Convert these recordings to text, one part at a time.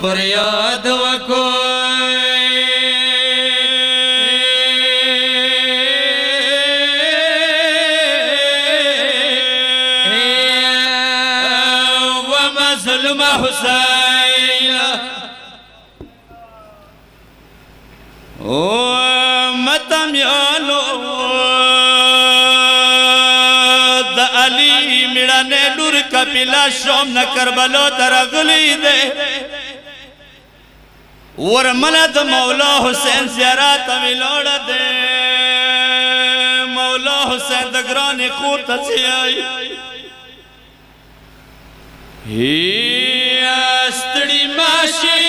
فریاد وکوی و مظلوم حسین و متمیانو د علی میړانه لور کپیلا شوم نه کربلا ترغلی ده ورمنه د مولا حسین زیارت ویلوړ ده مولا حسین د ګران خور ته چي هي استړي ماشي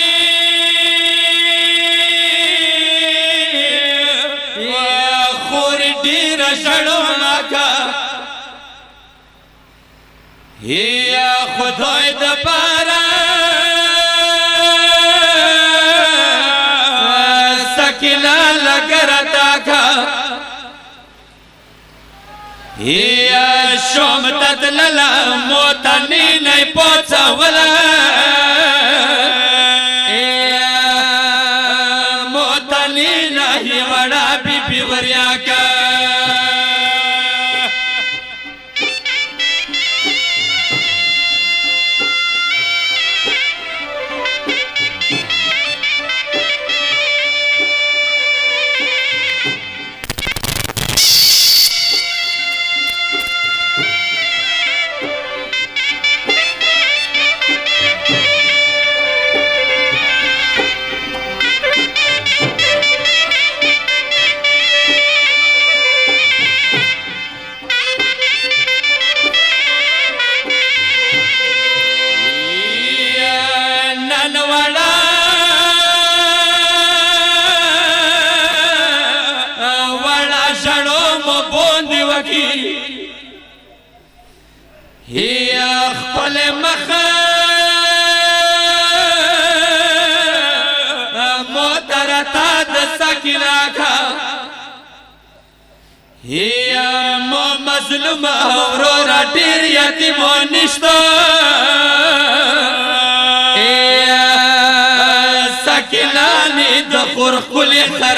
یا خور ډیر شړو ماکا هي خدای د پاره سکیلا لګرتا کا هي شوم تدللا موتنی نه پوڅولا موتنی نه وړا بي بي وریا کا هي خپل مخ مودرتا د سکیلا کا هي مو مظلوم اورور ډیر یتیم نشته سکیلا ني د خور خل خر